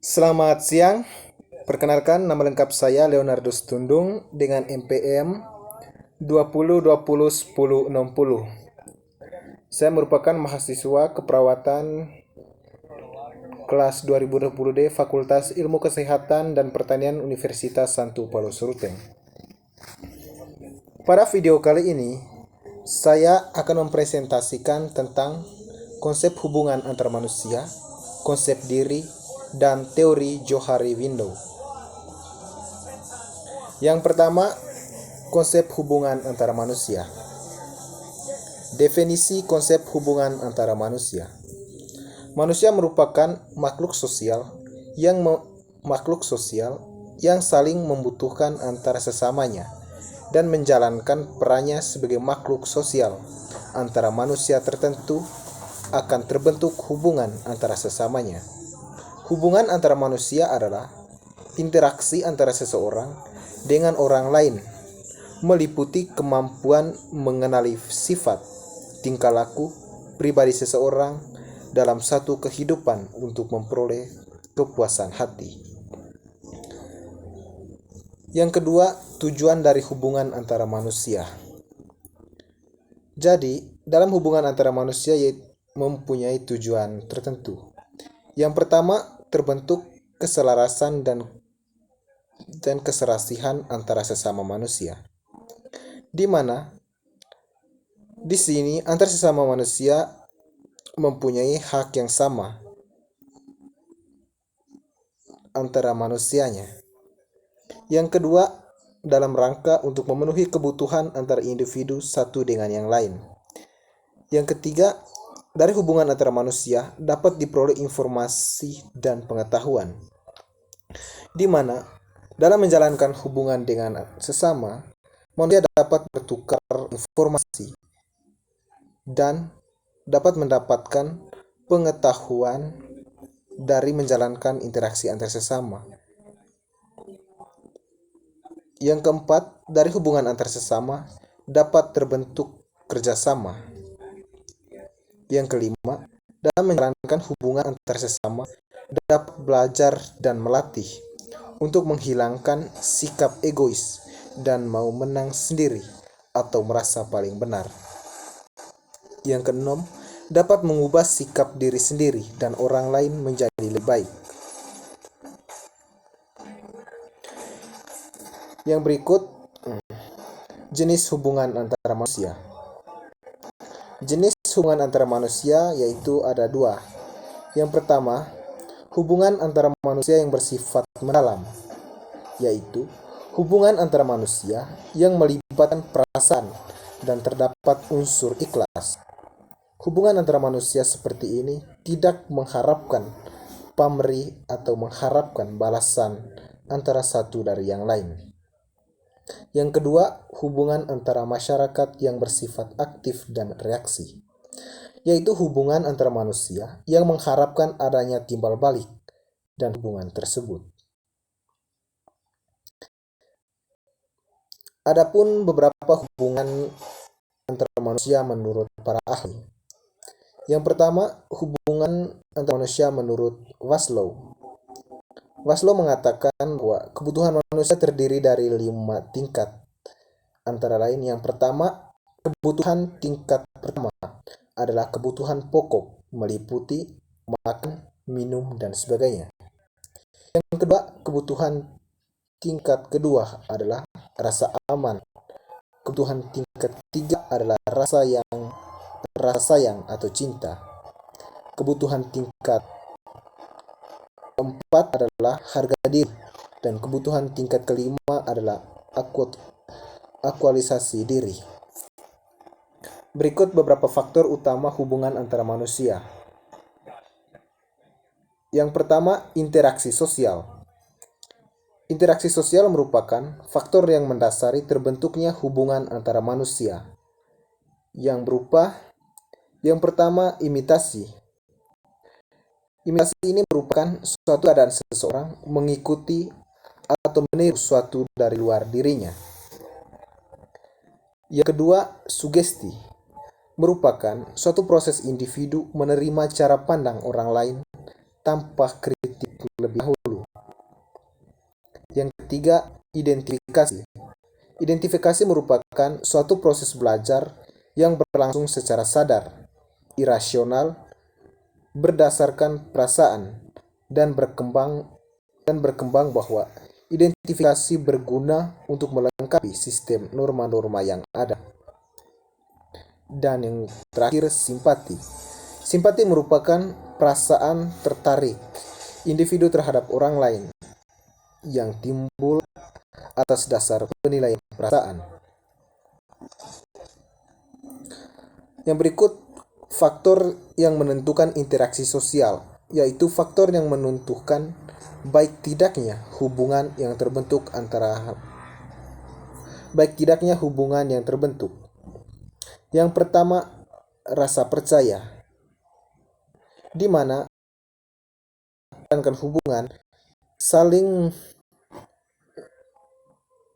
Selamat siang, perkenalkan nama lengkap saya Leonardo Stundung dengan NPM 20201060. Saya merupakan mahasiswa keperawatan kelas 2020D Fakultas Ilmu Kesehatan dan Pertanian Universitas Santo Paulus Ruteng. Pada video kali ini, saya akan mempresentasikan tentang konsep hubungan antar manusia, konsep diri, dan teori Johari Window. Yang pertama, konsep hubungan antara manusia. Definisi konsep hubungan antara manusia. Manusia merupakan makhluk sosial yang saling membutuhkan antara sesamanya dan menjalankan perannya sebagai makhluk sosial. Antara manusia tertentu akan terbentuk hubungan antara sesamanya. Hubungan antara manusia adalah interaksi antara seseorang dengan orang lain, meliputi kemampuan mengenali sifat, tingkah laku, pribadi seseorang dalam satu kehidupan untuk memperoleh kepuasan hati. Yang kedua, tujuan dari hubungan antara manusia. Jadi, dalam hubungan antara manusia mempunyai tujuan tertentu. Yang pertama, terbentuk keselarasan dan keserasihan antara sesama manusia. Di mana di sini antar sesama manusia mempunyai hak yang sama antara manusianya. Yang kedua, dalam rangka untuk memenuhi kebutuhan antar individu satu dengan yang lain. Yang ketiga, dari hubungan antara manusia dapat diperoleh informasi dan pengetahuan, di mana dalam menjalankan hubungan dengan sesama, manusia dapat bertukar informasi dan dapat mendapatkan pengetahuan dari menjalankan interaksi antar sesama. Yang keempat, dari hubungan antar sesama dapat terbentuk kerjasama. Yang kelima, dalam menjalankan hubungan antar sesama dapat belajar dan melatih untuk menghilangkan sikap egois dan mau menang sendiri atau merasa paling benar. Yang keenam, dapat mengubah sikap diri sendiri dan orang lain menjadi lebih baik. Yang berikut, jenis hubungan antara manusia. Jenis hubungan antara manusia yaitu ada dua. Yang pertama, hubungan antara manusia yang bersifat mendalam, yaitu hubungan antara manusia yang melibatkan perasaan dan terdapat unsur ikhlas. Hubungan antara manusia seperti ini tidak mengharapkan pamrih atau mengharapkan balasan antara satu dari yang lain. Yang kedua, hubungan antara masyarakat yang bersifat aktif dan reaksi, yaitu hubungan antara manusia yang mengharapkan adanya timbal balik dan hubungan tersebut. Adapun beberapa hubungan antara manusia menurut para ahli. Yang pertama, hubungan antara manusia menurut Maslow. Maslow mengatakan bahwa kebutuhan manusia terdiri dari 5 tingkat. Antara lain, yang pertama, kebutuhan tingkat pertama adalah kebutuhan pokok, meliputi makan, minum, dan sebagainya. Yang kedua, kebutuhan tingkat kedua adalah rasa aman. Kebutuhan tingkat ketiga adalah rasa sayang atau cinta. Kebutuhan tingkat keempat adalah harga diri, dan kebutuhan tingkat kelima adalah aktualisasi diri. Berikut beberapa faktor utama hubungan antara manusia. Yang pertama, interaksi sosial. Interaksi sosial merupakan faktor yang mendasari terbentuknya hubungan antara manusia, yang berupa yang pertama, imitasi. Imitasi ini merupakan suatu keadaan seseorang mengikuti atau meniru sesuatu dari luar dirinya. Yang kedua, sugesti. Merupakan suatu proses individu menerima cara pandang orang lain tanpa kritik lebih dahulu. Yang ketiga, identifikasi. Identifikasi merupakan suatu proses belajar yang berlangsung secara sadar, irasional, berdasarkan perasaan, dan berkembang bahwa identifikasi berguna untuk melengkapi sistem norma-norma yang ada. Dan yang terakhir, simpati. Simpati merupakan perasaan tertarik individu terhadap orang lain yang timbul atas dasar penilaian perasaan. Yang berikut, faktor yang menentukan interaksi sosial, yaitu faktor yang menentukan baik tidaknya hubungan yang terbentuk. Yang pertama, rasa percaya, di mana hubungan saling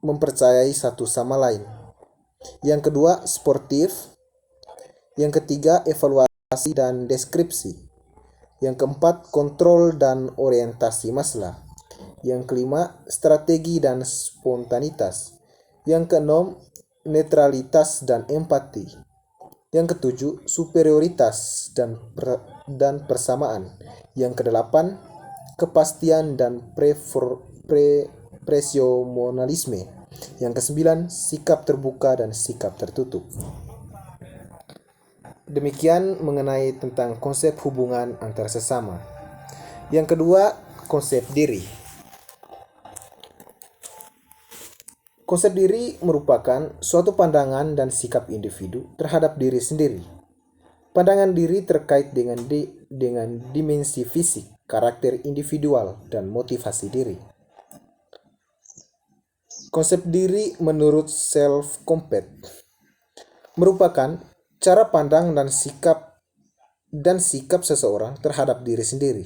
mempercayai satu sama lain. Yang kedua, sportif. Yang ketiga, evaluasi dan deskripsi. Yang keempat, kontrol dan orientasi masalah. Yang kelima, strategi dan spontanitas. Yang keenam, netralitas dan empati. Yang ketujuh, superioritas dan persamaan. Yang kedelapan, kepastian dan presionalisme. Yang kesembilan, sikap terbuka dan sikap tertutup. Demikian mengenai tentang konsep hubungan antar sesama. Yang kedua, konsep diri. Konsep diri merupakan suatu pandangan dan sikap individu terhadap diri sendiri. Pandangan diri terkait dengan dimensi fisik, karakter individual, dan motivasi diri. Konsep diri menurut self-concept merupakan cara pandang dan sikap seseorang terhadap diri sendiri.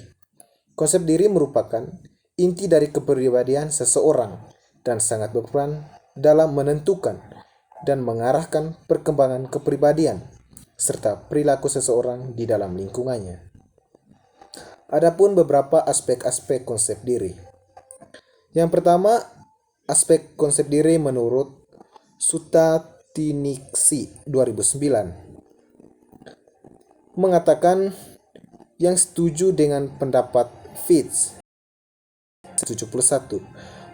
Konsep diri merupakan inti dari kepribadian seseorang dan sangat berperan dalam menentukan dan mengarahkan perkembangan kepribadian serta perilaku seseorang di dalam lingkungannya. Adapun beberapa aspek-aspek konsep diri. Yang pertama, aspek konsep diri menurut Sutatiniksi 2009 mengatakan yang setuju dengan pendapat Fitz 71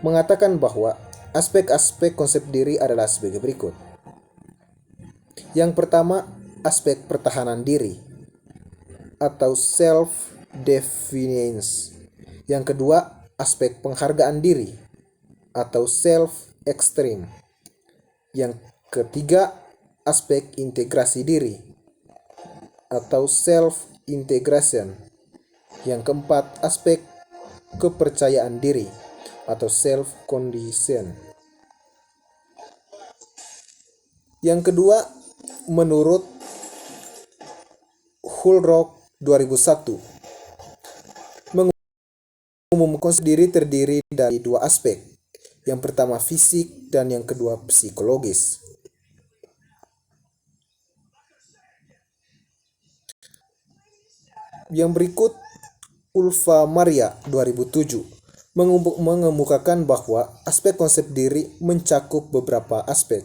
mengatakan bahwa aspek-aspek konsep diri adalah sebagai berikut. Yang pertama, aspek pertahanan diri atau self-defense. Yang kedua, aspek penghargaan diri atau self-esteem. Yang ketiga, aspek integrasi diri atau self-integration. Yang keempat, aspek kepercayaan diri atau self-condition. Yang kedua, menurut Hulrock 2001, mengumumkan diri terdiri dari dua aspek. Yang pertama fisik dan yang kedua psikologis. Yang berikut, Ulfa Maria 2007 mengemukakan bahwa aspek konsep diri mencakup beberapa aspek.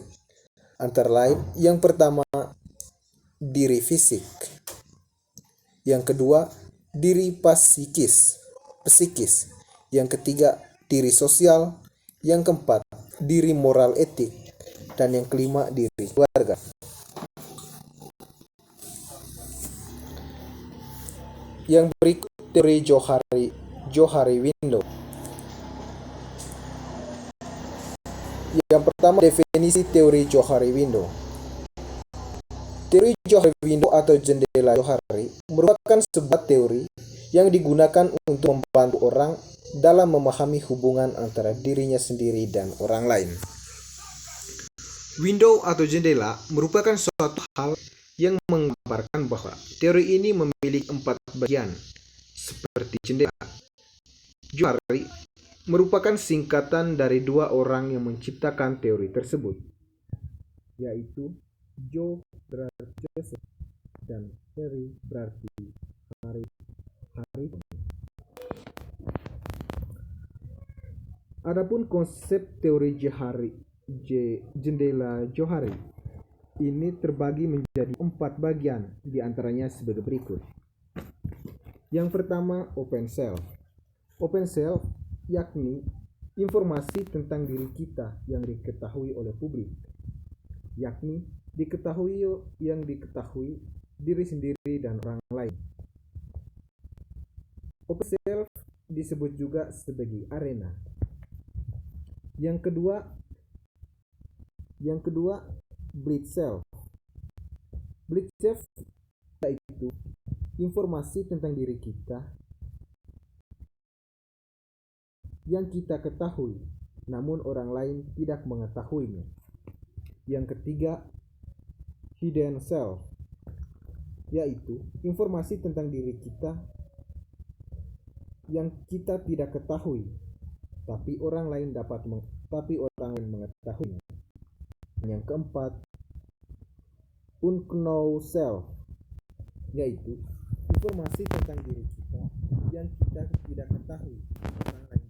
Antara lain, yang pertama, diri fisik. Yang kedua, diri psikis. Yang ketiga, diri sosial. Yang keempat, diri moral etik. Dan yang kelima, diri keluarga. Yang berikut, teori Johari Window. Yang pertama, definisi teori Johari Window. Teori Johari Window atau jendela Johari merupakan sebuah teori yang digunakan untuk membantu orang dalam memahami hubungan antara dirinya sendiri dan orang lain. Window atau jendela merupakan suatu hal yang menggambarkan bahwa teori ini memiliki 4 bagian, seperti jendela. Johari merupakan singkatan dari dua orang yang menciptakan teori tersebut, yaitu Joe berarti Joseph dan Harry berarti Harry. Adapun konsep teori jendela Johari ini terbagi menjadi 4 bagian, di antaranya sebagai berikut. Yang pertama, open self. Open self yakni informasi tentang diri kita yang diketahui oleh publik, yakni yang diketahui diri sendiri dan orang lain. Open self disebut juga sebagai arena. Yang kedua, bleed self. Bleed self yaitu informasi tentang diri kita yang kita ketahui, namun orang lain tidak mengetahuinya. Yang ketiga, hidden self, yaitu informasi tentang diri kita yang kita tidak ketahui, tapi orang lain mengetahuinya. Yang keempat, unknown self, yaitu informasi tentang diri kita yang kita tidak ketahui, orang lain